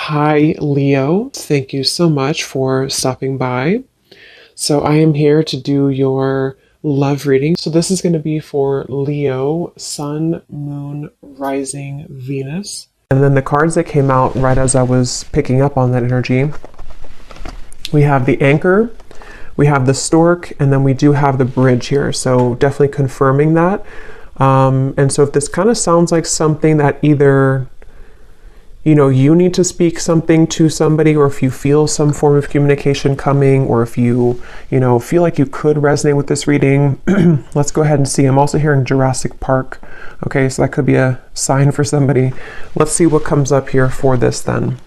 Hi, Leo. Thank you so much for stopping by. So, I am here to do your love reading. So, this is going to be for Leo, Sun, Moon, Rising, Venus. And then the cards that came out right as I was picking up on that energy, we have the Anchor, we have the Stork, and then we do have the Bridge here. So, definitely confirming that. And so, if this kind of sounds like something that either you need to speak something to somebody, or if you feel some form of communication coming, or if you feel like you could resonate with this reading, let's go ahead and see. I'm also hearing Jurassic Park. Okay, so that could be a sign for somebody. Let's see what comes up here for this then.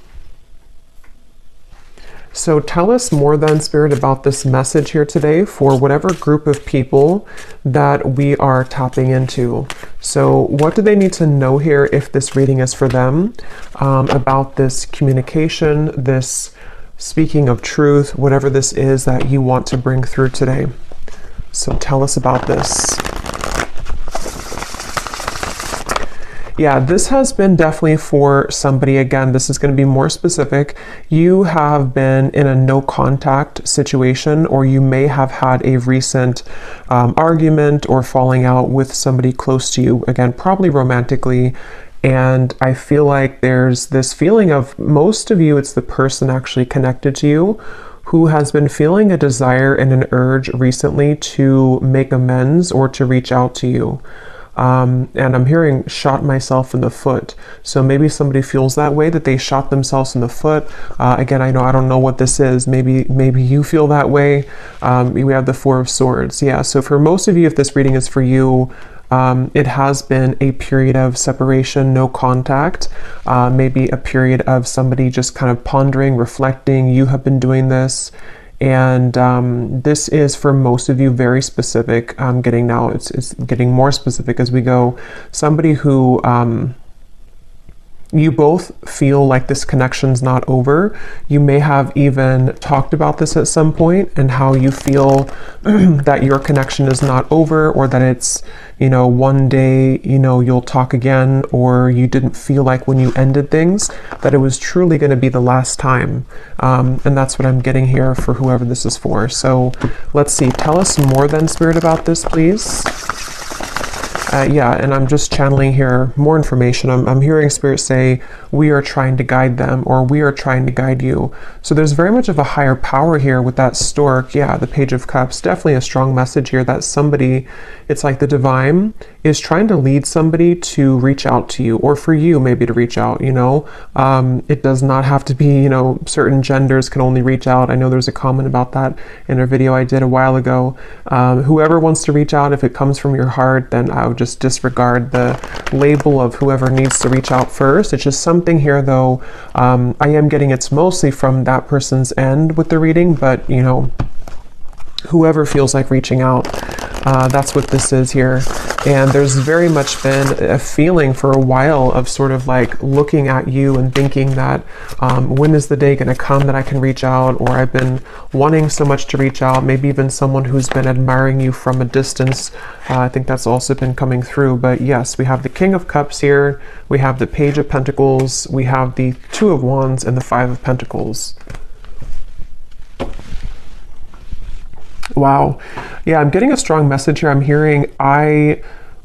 So tell us more then, Spirit, about this message here today for whatever group of people that we are tapping into. So what do they need to know here if this reading is for them, about this communication, this speaking of truth, whatever this is that you want to bring through today. So tell us about this. Yeah, this has been definitely for somebody. Again, this is going to be more specific. You have been in a no contact situation, or you may have had a recent argument or falling out with somebody close to you. Again, probably romantically. And I feel like there's this feeling of, most of you, it's the person actually connected to you who has been feeling a desire and an urge recently to make amends or to reach out to you. And I'm hearing shot myself in the foot. So maybe somebody feels that way, that they shot themselves in the foot. Again, I don't know what this is. Maybe you feel that way. We have the Four of Swords. Yeah. So for most of you, if this reading is for you, it has been a period of separation, no contact, maybe a period of somebody just kind of pondering, reflecting. You have been doing this. And this is for most of you very specific. I'm getting now, it's getting more specific as we go. Somebody who you both feel like this connection's not over. You may have even talked about this at some point, and how you feel that your connection is not over, or that it's, one day, you'll talk again, or you didn't feel like when you ended things that it was truly going to be the last time. And that's what I'm getting here for whoever this is for. So let's see. Tell us more then, Spirit, about this, please. Yeah, and I'm just channeling here more information. I'm hearing Spirit say, we are trying to guide them, or we are trying to guide you. So there's very much of a higher power here with that Stork. Yeah, the Page of Cups, definitely a strong message here that somebody, it's like the divine is trying to lead somebody to reach out to you, or for you maybe to reach out, It does not have to be, certain genders can only reach out. I know there's a comment about that in a video I did a while ago. Whoever wants to reach out, if it comes from your heart, then I would just disregard the label of whoever needs to reach out first. It's just something here, though. I am getting it's mostly from that person's end with the reading, but whoever feels like reaching out, that's what this is here. And there's very much been a feeling for a while of sort of like looking at you and thinking that when is the day going to come that I can reach out, or I've been wanting so much to reach out. Maybe even someone who's been admiring you from a distance. I think that's also been coming through. But yes, we have the King of Cups here, we have the Page of Pentacles, we have the Two of Wands, and the Five of Pentacles. Wow. Yeah, I'm getting a strong message here. I'm hearing,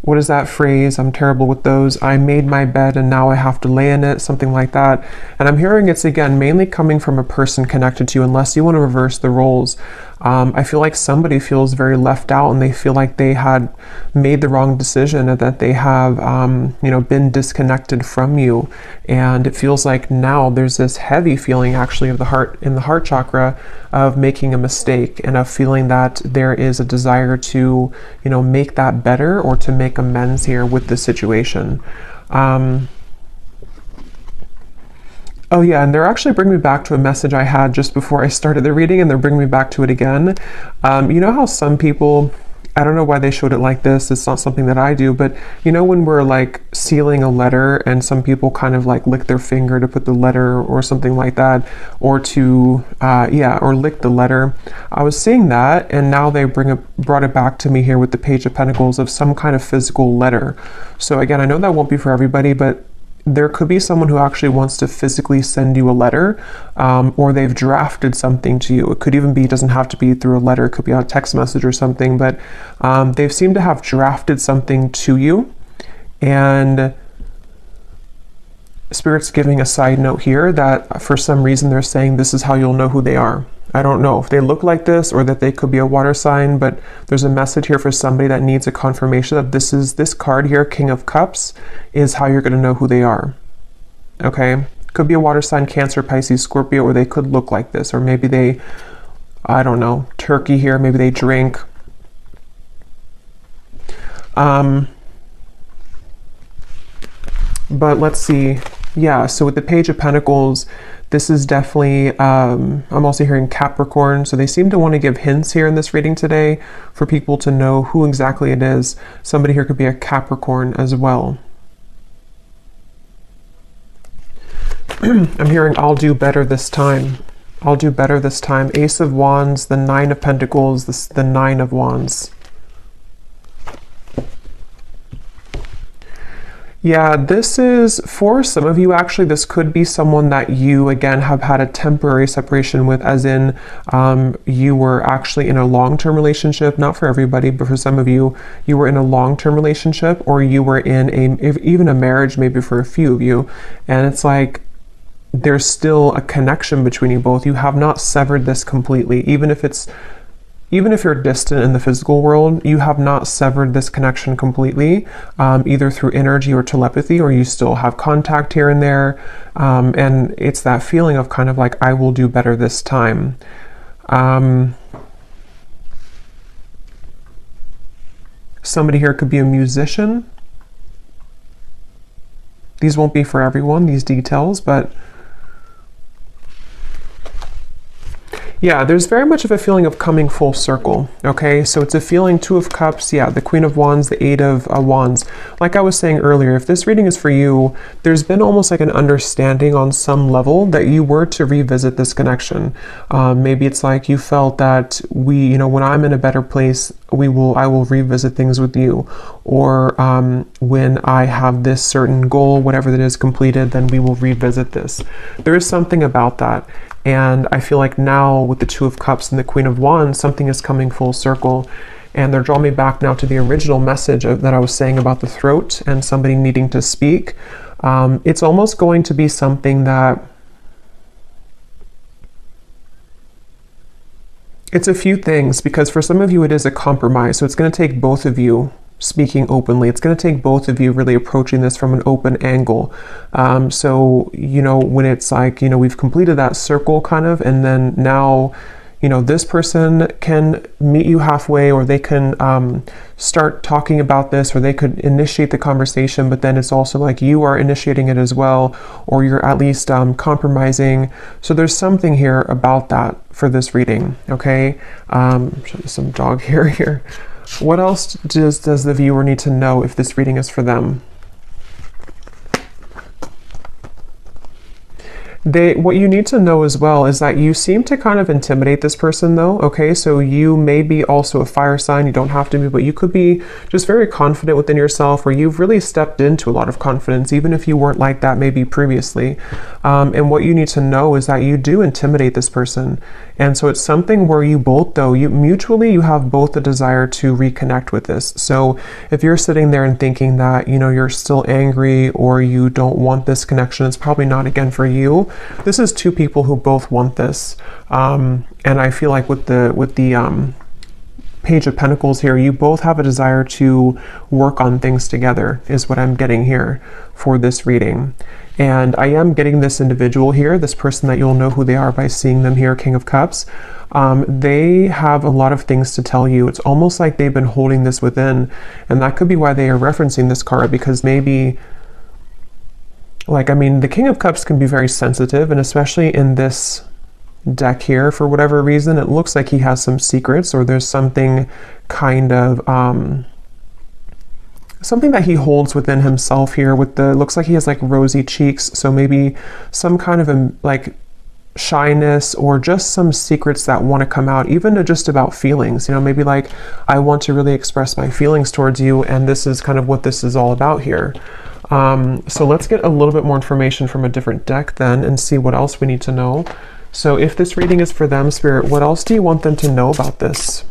what is that phrase? I'm terrible with those. I made my bed and now I have to lay in it, something like that. And I'm hearing it's, again, mainly coming from a person connected to you, unless you want to reverse the roles. I feel like somebody feels very left out, and they feel like they had made the wrong decision, and that they have, been disconnected from you. And it feels like now there's this heavy feeling actually of the heart, in the heart chakra, of making a mistake, and of feeling that there is a desire to, make that better, or to make amends here with the situation. Oh yeah, and they're actually bringing me back to a message I had just before I started the reading, and they're bringing me back to it again. You know how some people, I don't know why they showed it like this. It's not something that I do, but when we're like sealing a letter, and some people kind of like lick their finger to put the letter or something like that, or to, or lick the letter. I was seeing that, and now they brought it back to me here with the Page of Pentacles, of some kind of physical letter. So again, I know that won't be for everybody, but there could be someone who actually wants to physically send you a letter, or they've drafted something to you. It could even be, it doesn't have to be through a letter, it could be a text message or something, but they've seemed to have drafted something to you. And Spirit's giving a side note here that for some reason they're saying this is how you'll know who they are. I don't know if they look like this or that they could be a water sign, but there's a message here for somebody that needs a confirmation that this card here, King of Cups, is how you're going to know who they are. Okay? Could be a water sign, Cancer, Pisces, Scorpio, or they could look like this, or maybe they, I don't know, Turkey here, maybe they drink. But let's see. Yeah, so with the Page of Pentacles, this is definitely, I'm also hearing Capricorn. So they seem to want to give hints here in this reading today for people to know who exactly it is. Somebody here could be a Capricorn as well. I'm hearing, I'll do better this time. I'll do better this time. Ace of Wands, the Nine of Pentacles, the Nine of Wands. Yeah, this is, for some of you, actually, this could be someone that you, again, have had a temporary separation with, as in you were actually in a long-term relationship. Not for everybody, but for some of you, you were in a long-term relationship, or you were in even a marriage, maybe for a few of you. And it's like, there's still a connection between you both. You have not severed this completely, even if you're distant in the physical world, you have not severed this connection completely, either through energy or telepathy, or you still have contact here and there. And it's that feeling of kind of like, I will do better this time. Somebody here could be a musician. These won't be for everyone, these details, but yeah, there's very much of a feeling of coming full circle, okay? So it's a feeling, Two of Cups, yeah, the Queen of Wands, the Eight of Wands. Like I was saying earlier, if this reading is for you, there's been almost like an understanding on some level that you were to revisit this connection. Maybe it's like you felt that when I'm in a better place, I will revisit things with you. Or when I have this certain goal, whatever that is completed, then we will revisit this. There is something about that. And I feel like now with the Two of Cups and the Queen of Wands, something is coming full circle. And they're drawing me back now to the original message that I was saying about the throat and somebody needing to speak. It's almost going to be something that, it's a few things, because for some of you it is a compromise. So it's going to take both of you speaking openly. It's going to take both of you really approaching this from an open angle. So, when it's like, we've completed that circle kind of, and then now, this person can meet you halfway, or they can start talking about this, or they could initiate the conversation, but then it's also like you are initiating it as well, or you're at least compromising. So there's something here about that for this reading, okay? Show you some dog hair here. What else does the viewer need to know if this reading is for them? What you need to know as well is that you seem to kind of intimidate this person though, okay? So you may be also a fire sign, you don't have to be, but you could be just very confident within yourself, or you've really stepped into a lot of confidence, even if you weren't like that maybe previously. And what you need to know is that you do intimidate this person. And so it's something where you both, though, you have both the desire to reconnect with this. So if you're sitting there and thinking that, you're still angry, or you don't want this connection, it's probably not, again, for you. This is two people who both want this. And I feel like with the Page of Pentacles here, you both have a desire to work on things together, is what I'm getting here for this reading. And I am getting this individual here, this person that you'll know who they are by seeing them here, King of Cups. They have a lot of things to tell you. It's almost like they've been holding this within, and that could be why they are referencing this card, because maybe, the King of Cups can be very sensitive, and especially in this deck here, for whatever reason, it looks like he has some secrets, or there's something kind of something that he holds within himself here. Looks like he has like rosy cheeks, so maybe some kind of shyness, or just some secrets that want to come out, even just about feelings, maybe like, I want to really express my feelings towards you, and this is kind of what this is all about here. So let's get a little bit more information from a different deck then and see what else we need to know. So if this reading is for them, Spirit, what else do you want them to know about this?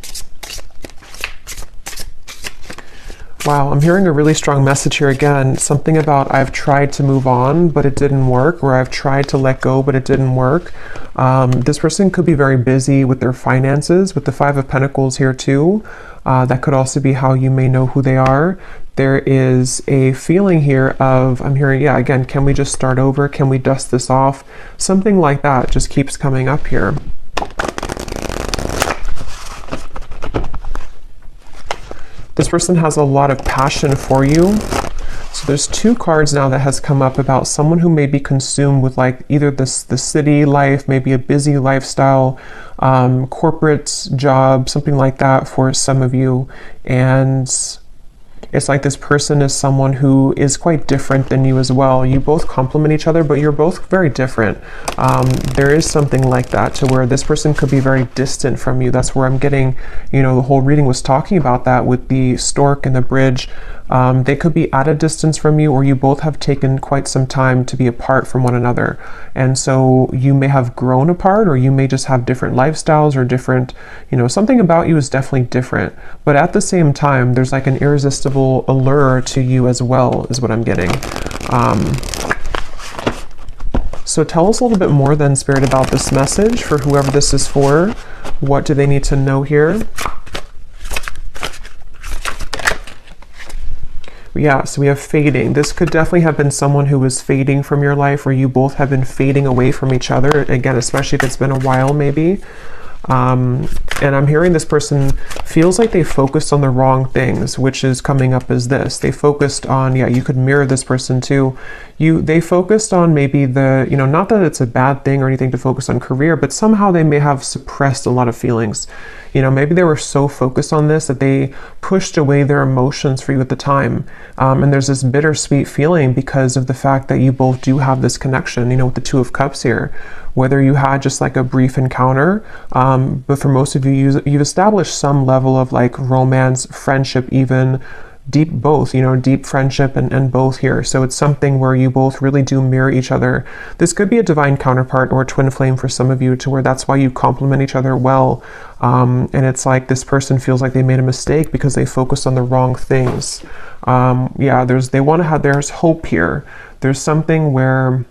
Wow, I'm hearing a really strong message here again. Something about I've tried to move on, but it didn't work, or I've tried to let go, but it didn't work. This person could be very busy with their finances, with the Five of Pentacles here too. That could also be how you may know who they are. There is a feeling here of, I'm hearing, yeah, again, can we just start over? Can we dust this off? Something like that just keeps coming up here. This person has a lot of passion for you. So there's two cards now that has come up about someone who may be consumed with like either the city life, maybe a busy lifestyle, corporate job, something like that for some of you. And it's like this person is someone who is quite different than you as well. You both complement each other, but you're both very different. There is something like that to where this person could be very distant from you. That's where I'm getting, you know, the whole reading was talking about that with the stork and the bridge. They could be at a distance from you, or you both have taken quite some time to be apart from one another. And so you may have grown apart, or you may just have different lifestyles or different, you know, something about you is definitely different. But at the same time, there's like an irresistible allure to you as well, is what I'm getting. So tell us a little bit more then, Spirit, about this message for whoever this is for. What do they need to know here? Yeah, so we have fading. This could definitely have been someone who was fading from your life, or you both have been fading away from each other. Again, especially if it's been a while, maybe. And I'm hearing this person feels like they focused on the wrong things, which is coming up as this. They focused on, yeah, you could mirror this person too. They focused on maybe the, you know, not that it's a bad thing or anything to focus on career, but somehow they may have suppressed a lot of feelings. You know, maybe they were so focused on this that they pushed away their emotions for you at the time. And there's this bittersweet feeling because of the fact that you both do have this connection, you know, with the Two of Cups here. Whether you had just like a brief encounter, but for most of you, you've established some level of like romance, friendship, even deep both, you know, deep friendship and both here. So it's something where you both really do mirror each other. This could be a divine counterpart or a twin flame for some of you, to where that's why you complement each other well. And it's like this person feels like they made a mistake because they focused on the wrong things. Yeah, there's hope here. There's something where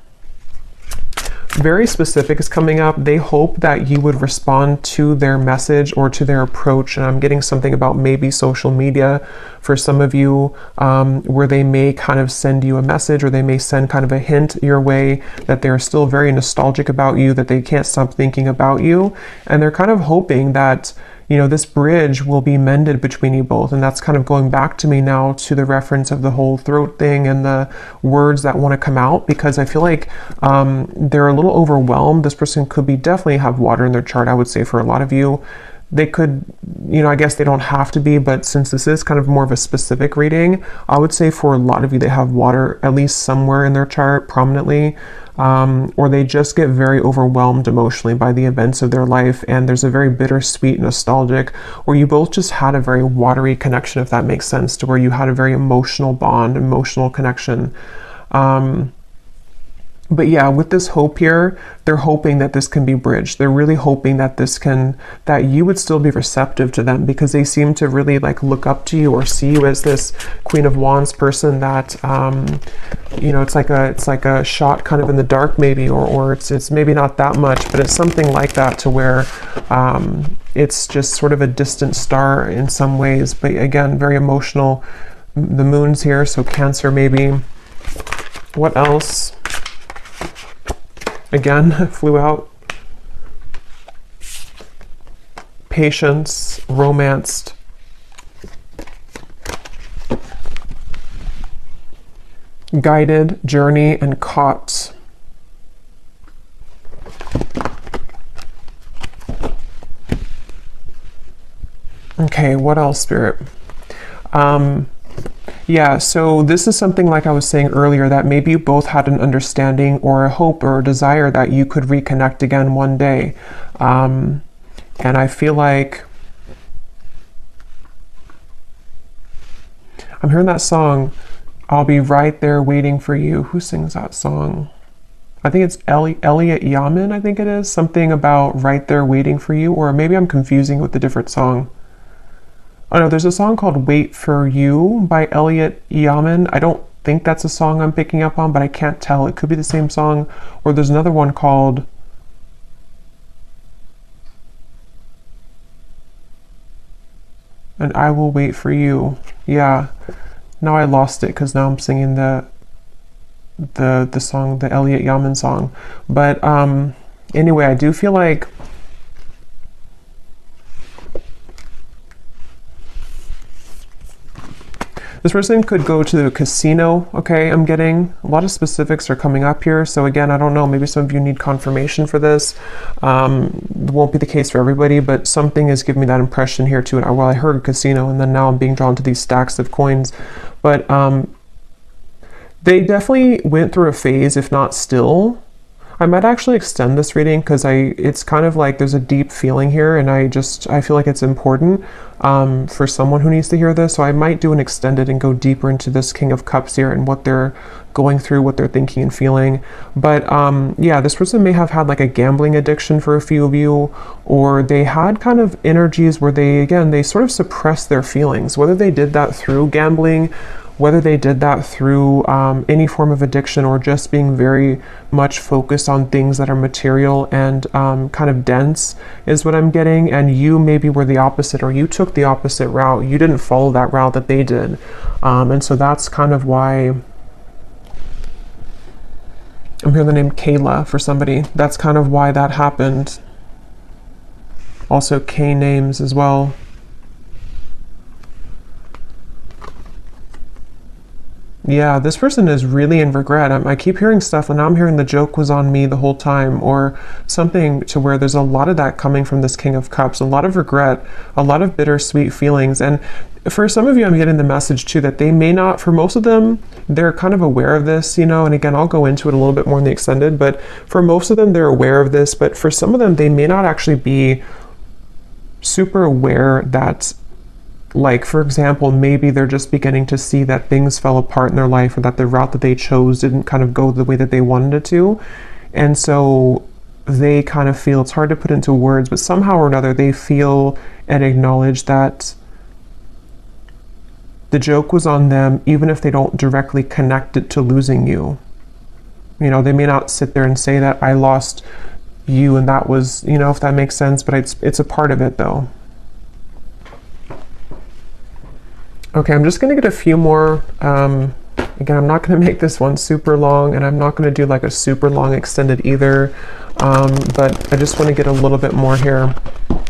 very specific is coming up. They hope that you would respond to their message or to their approach. And I'm getting something about maybe social media for some of you, where they may kind of send you a message, or they may send kind of a hint your way that they're still very nostalgic about you, that they can't stop thinking about you. And they're kind of hoping that, you know, this bridge will be mended between you both. And that's kind of going back to me now to the reference of the whole throat thing and the words that want to come out, because I feel like they're a little overwhelmed. This person could be definitely have water in their chart, I would say, for a lot of you. They could, you know, I guess they don't have to be, but since this is kind of more of a specific reading, I would say for a lot of you, they have water at least somewhere in their chart prominently. Or they just get very overwhelmed emotionally by the events of their life, and there's a very bittersweet, nostalgic, or you both just had a very watery connection, if that makes sense, to where you had a very emotional bond, emotional connection. But yeah, with this hope here, they're hoping that this can be bridged. They're really hoping that that you would still be receptive to them, because they seem to really like look up to you or see you as this Queen of Wands person that, you know, it's like a shot kind of in the dark maybe, or it's maybe not that much, but it's something like that, to where it's just sort of a distant star in some ways, but again, very emotional. The moon's here, so Cancer maybe. What else? Again, flew out. Patience, romanced. Guided, journey, and caught. Okay, what else, Spirit? Yeah, so this is something like I was saying earlier, that maybe you both had an understanding or a hope or a desire that you could reconnect again one day. And I feel like I'm hearing that song, I'll be right there waiting for you. Who sings that song? I think it's Elliot Yamin, I think it is. Something about right there waiting for you, or maybe I'm confusing with a different song. Oh no, there's a song called Wait for You by Elliot Yamin. I don't think that's a song I'm picking up on, but I can't tell. It could be the same song. Or there's another one called And I Will Wait for You. Yeah. Now I lost it because now I'm singing the song, the Elliot Yamin song. But anyway, I do feel like this person could go to the casino, okay? I'm getting a lot of specifics are coming up here. So again, I don't know, maybe some of you need confirmation for this. It won't be the case for everybody, but something is giving me that impression here too. Well, I heard casino, and then now I'm being drawn to these stacks of coins. But they definitely went through a phase, if not still. I might actually extend this reading because it's kind of like there's a deep feeling here, and I feel like it's important for someone who needs to hear this. So I might do an extended and go deeper into this King of Cups here and what they're going through, what they're thinking and feeling. But yeah, this person may have had like a gambling addiction for a few of you, or they had kind of energies where they sort of suppressed their feelings, whether they did that through gambling, whether they did that through any form of addiction, or just being very much focused on things that are material and kind of dense is what I'm getting. And you maybe were the opposite, or you took the opposite route. You didn't follow that route that they did. And so that's kind of why I'm hearing the name Kayla for somebody. That's kind of why that happened. Also K names as well. Yeah, this person is really in regret. I keep hearing stuff, and now I'm hearing the joke was on me the whole time, or something to where there's a lot of that coming from this King of Cups, a lot of regret, a lot of bittersweet feelings. And for some of you, I'm getting the message too that they may not, for most of them, they're kind of aware of this, you know, and again, I'll go into it a little bit more in the extended, but for most of them, they're aware of this, but for some of them, they may not actually be super aware that, like, for example, maybe they're just beginning to see that things fell apart in their life, or that the route that they chose didn't kind of go the way that they wanted it to. And so they kind of feel, it's hard to put into words, but somehow or another, they feel and acknowledge that the joke was on them, even if they don't directly connect it to losing you. You know, they may not sit there and say that I lost you and that was, you know, if that makes sense, but it's a part of it though. Okay, I'm just gonna get a few more. Again, I'm not gonna make this one super long, and I'm not gonna do like a super long extended either, but I just wanna get a little bit more here.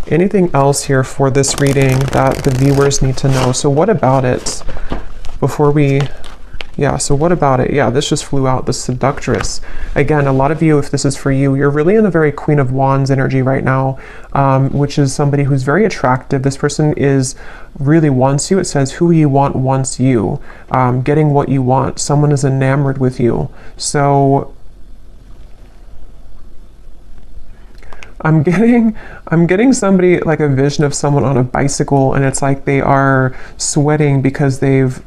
Anything else here for this reading that the viewers need to know? So what about it before we... Yeah, so what about it? Yeah, this just flew out, the Seductress. Again, a lot of you, if this is for you, you're really in the very Queen of Wands energy right now, which is somebody who's very attractive. This person is really wants you. It says, who you want wants you. Getting what you want. Someone is enamored with you. So I'm getting somebody, like a vision of someone on a bicycle, and it's like they are sweating because they've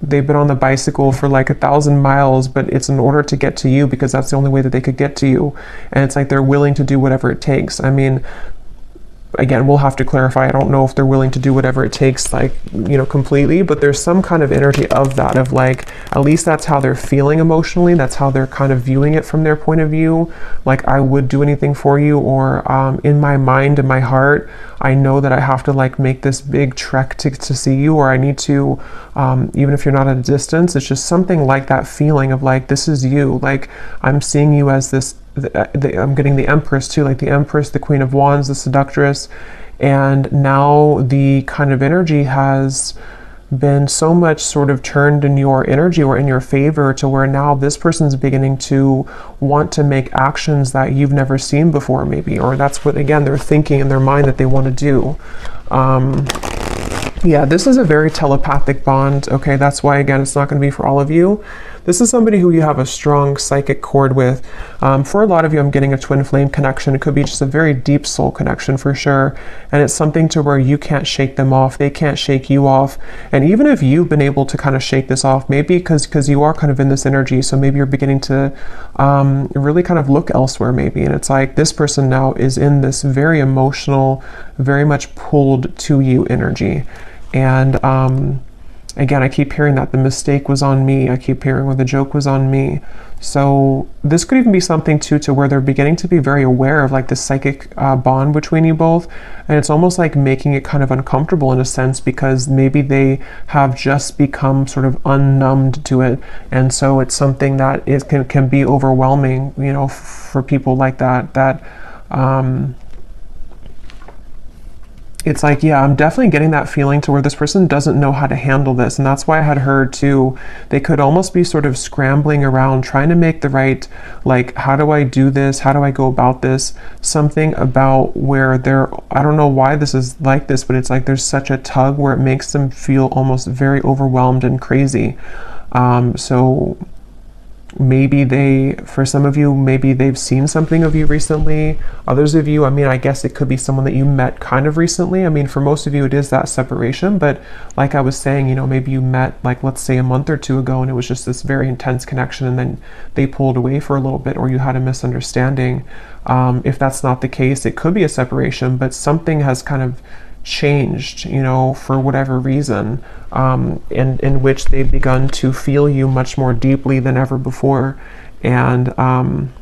been on the bicycle for like 1,000 miles, but it's in order to get to you because that's the only way that they could get to you. And it's like they're willing to do whatever it takes. I mean, again, we'll have to clarify. I don't know if they're willing to do whatever it takes, like, you know, completely, but there's some kind of energy of that, of like, at least that's how they're feeling emotionally. That's how they're kind of viewing it from their point of view. Like, I would do anything for you, or in my mind, in my heart, I know that I have to like make this big trek to see you, or I need to, even if you're not at a distance, it's just something like that feeling of like, this is you. Like, I'm seeing you as this, I'm getting the Empress too, like the Empress, the Queen of Wands, the Seductress, and now the kind of energy has been so much sort of turned in your energy or in your favor, to where now this person's beginning to want to make actions that you've never seen before, maybe, or that's what, again, they're thinking in their mind that they want to do. Yeah, this is a very telepathic bond. Okay, that's why, again, it's not going to be for all of you. this is somebody who you have a strong psychic cord with. For a lot of you, I'm getting a twin flame connection. It could be just a very deep soul connection for sure. And it's something to where you can't shake them off. They can't shake you off. And even if you've been able to kind of shake this off, maybe because you are kind of in this energy, so maybe you're beginning to really kind of look elsewhere maybe. And it's like this person now is in this very emotional, very much pulled to you energy. And again, I keep hearing that the mistake was on me. I keep hearing where the joke was on me. So this could even be something too, to where they're beginning to be very aware of like the psychic bond between you both. And it's almost like making it kind of uncomfortable in a sense, because maybe they have just become sort of unnumbed to it. And so it's something that can be overwhelming, you know, for people like that, it's like, yeah, I'm definitely getting that feeling to where this person doesn't know how to handle this. And that's why I had heard too, they could almost be sort of scrambling around trying to make the right, like, how do I do this? How do I go about this? Something about where I don't know why this is like this, but it's like there's such a tug where it makes them feel almost very overwhelmed and crazy. So maybe for some of you, maybe they've seen something of you recently. Others of you, I mean, I guess it could be someone that you met kind of recently. I mean, for most of you, it is that separation. But like I was saying, you know, maybe you met, like, let's say a month or two ago, and it was just this very intense connection, and then they pulled away for a little bit, or you had a misunderstanding. If that's not the case, it could be a separation, but something has kind of changed, you know, for whatever reason, in which they've begun to feel you much more deeply than ever before. And I'm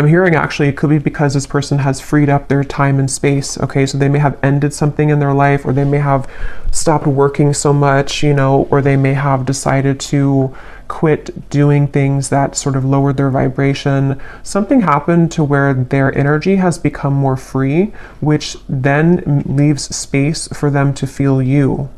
hearing actually it could be because this person has freed up their time and space. Okay, so they may have ended something in their life, or they may have stopped working so much, you know, or they may have decided to quit doing things that sort of lowered their vibration. Something happened to where their energy has become more free, which then leaves space for them to feel you.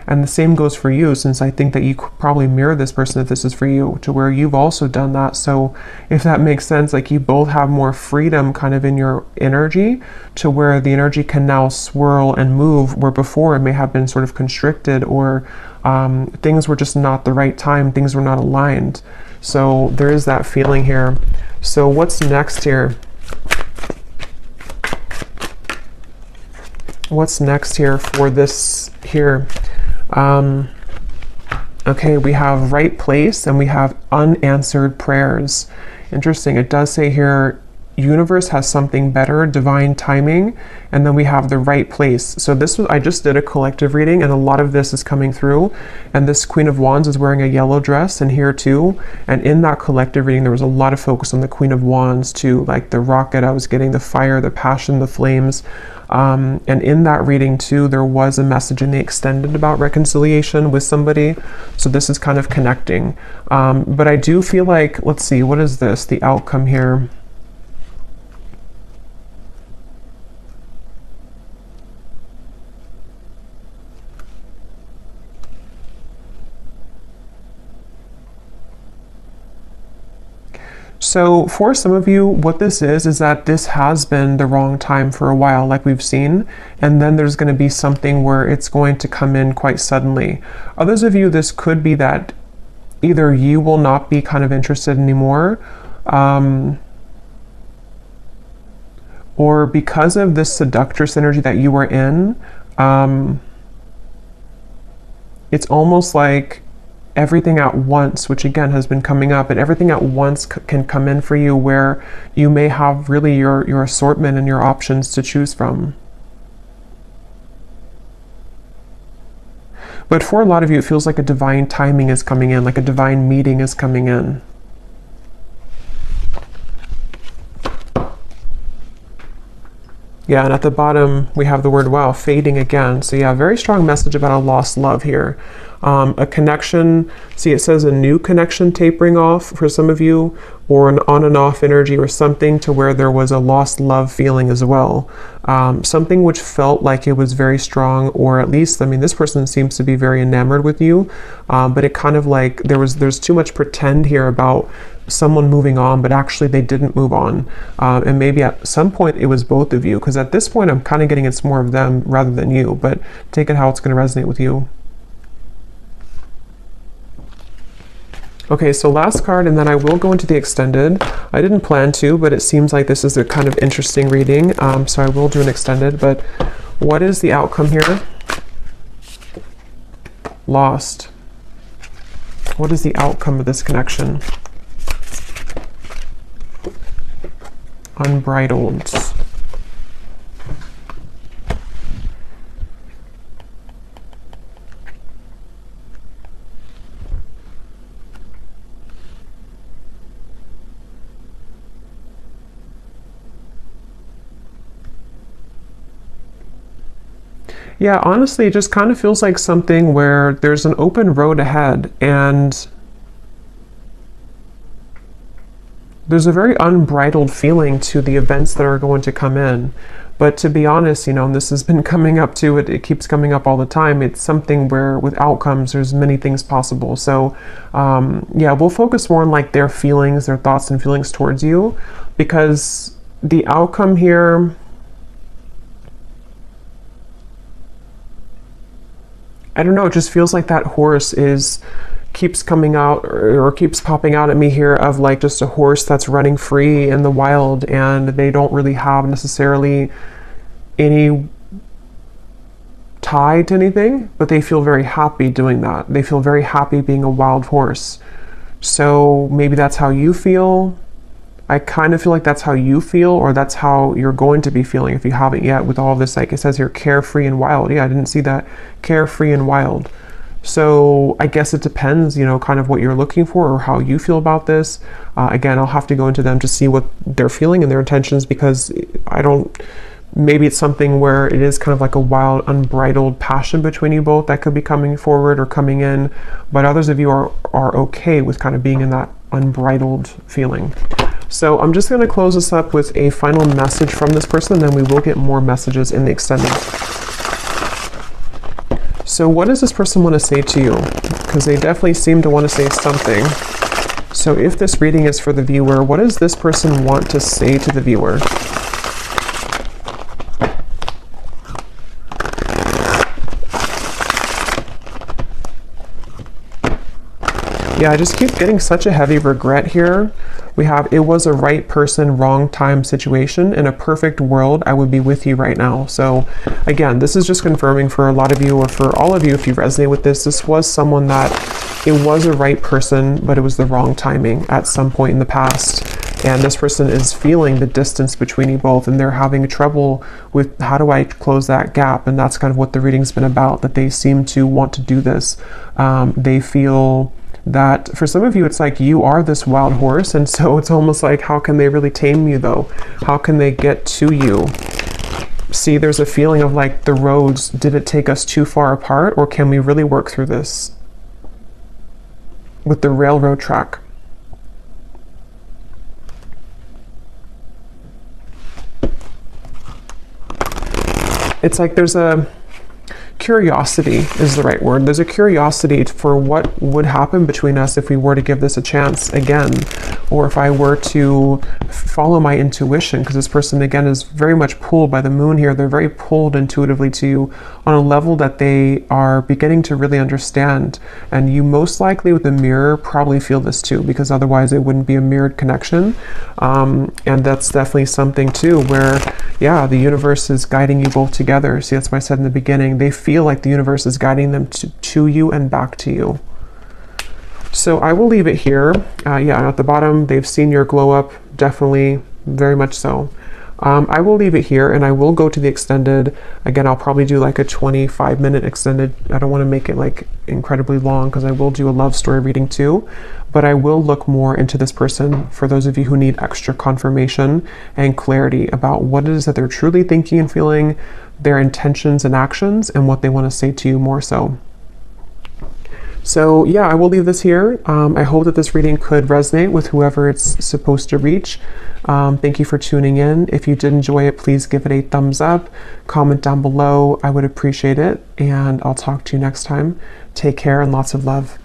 And the same goes for you, since I think that you could probably mirror this person if this is for you, to where you've also done that. So if that makes sense, like you both have more freedom kind of in your energy, to where the energy can now swirl and move, where before it may have been sort of constricted, or things were just not the right time, things were not aligned. So there is that feeling here. So what's next here? What's next here for this here? Okay, we have right place and we have unanswered prayers. Interesting. It does say here, universe has something better, divine timing, and then we have the right place. So I just did a collective reading, and a lot of this is coming through, and this Queen of Wands is wearing a yellow dress, and here too, and in that collective reading there was a lot of focus on the Queen of Wands too, like the rocket I was getting, the fire, the passion, the flames. And in that reading too, there was a message in the extended about reconciliation with somebody. So this is kind of connecting. But I do feel like, let's see, what is this? The outcome here. So for some of you, what this is that this has been the wrong time for a while, like we've seen, and then there's going to be something where it's going to come in quite suddenly. Others of you, this could be that either you will not be kind of interested anymore, or because of this seductress energy that you were in, it's almost like everything at once, which again has been coming up, and everything at once can come in for you, where you may have really your assortment and your options to choose from. But for a lot of you, it feels like a divine timing is coming in, like a divine meeting is coming in. Yeah, and at the bottom, we have the word, wow, fading again. So yeah, very strong message about a lost love here. A connection, see it says a new connection tapering off for some of you, or an on and off energy, or something to where there was a lost love feeling as well. Something which felt like it was very strong, or at least, I mean, this person seems to be very enamored with you, but it kind of like, there's too much pretend here about someone moving on, but actually they didn't move on. And maybe at some point it was both of you, because at this point I'm kind of getting it's more of them rather than you, but take it how it's going to resonate with you. Okay, so last card, and then I will go into the extended. I didn't plan to, but it seems like this is a kind of interesting reading, so I will do an extended. But what is the outcome here? Lost. What is the outcome of this connection? Unbridled. Yeah, honestly, it just kind of feels like something where there's an open road ahead and there's a very unbridled feeling to the events that are going to come in. But to be honest, you know, and this has been coming up too, it keeps coming up all the time. It's something where with outcomes, there's many things possible. So yeah, we'll focus more on like their feelings, their thoughts and feelings towards you, because the outcome here, I don't know, it just feels like that horse keeps coming out or keeps popping out at me here of like just a horse that's running free in the wild, and they don't really have necessarily any tie to anything, but they feel very happy doing that. They feel very happy being a wild horse. So maybe that's how you feel. I kind of feel like that's how you feel, or that's how you're going to be feeling if you haven't yet, with all of this, like it says here, carefree and wild. Yeah, I didn't see that. Carefree and wild. So I guess it depends, you know, kind of what you're looking for or how you feel about this. Again, I'll have to go into them to see what they're feeling and their intentions, because maybe it's something where it is kind of like a wild, unbridled passion between you both that could be coming forward or coming in. But others of you are okay with kind of being in that unbridled feeling. So I'm just going to close this up with a final message from this person, and then we will get more messages in the extended. So what does this person want to say to you? Because they definitely seem to want to say something. So if this reading is for the viewer, what does this person want to say to the viewer? Yeah, I just keep getting such a heavy regret here. We have, it was a right person, wrong time situation. In a perfect world, I would be with you right now. So again, this is just confirming for a lot of you, or for all of you, if you resonate with this, this was someone that it was a right person, but it was the wrong timing at some point in the past. And this person is feeling the distance between you both, and they're having trouble with how do I close that gap? And that's kind of what the reading's been about, that they seem to want to do this. They feel that for some of you, it's like you are this wild horse, and so it's almost like, how can they really tame you though? How can they get to you? See, there's a feeling of like the roads, did it take us too far apart, or can we really work through this with the railroad track? It's like there's a curiosity is the right word. There's a curiosity for what would happen between us if we were to give this a chance again, or if I were to follow my intuition, because this person again is very much pulled by the moon here. They're very pulled intuitively to you on a level that they are beginning to really understand. And you most likely with the mirror probably feel this too, because otherwise it wouldn't be a mirrored connection. And that's definitely something too where, yeah, the universe is guiding you both together. See, that's what I said in the beginning. They feel like the universe is guiding them to you and back to you. So I will leave it here. Yeah, at the bottom, they've seen your glow up. Definitely, very much so. I will leave it here, and I will go to the extended. Again, I'll probably do like a 25-minute extended. I don't want to make it like incredibly long, because I will do a love story reading too. But I will look more into this person for those of you who need extra confirmation and clarity about what it is that they're truly thinking and feeling, their intentions and actions, and what they want to say to you more so. So yeah, I will leave this here. I hope that this reading could resonate with whoever it's supposed to reach. Thank you for tuning in. If you did enjoy it, please give it a thumbs up, comment down below. I would appreciate it, and I'll talk to you next time. Take care and lots of love.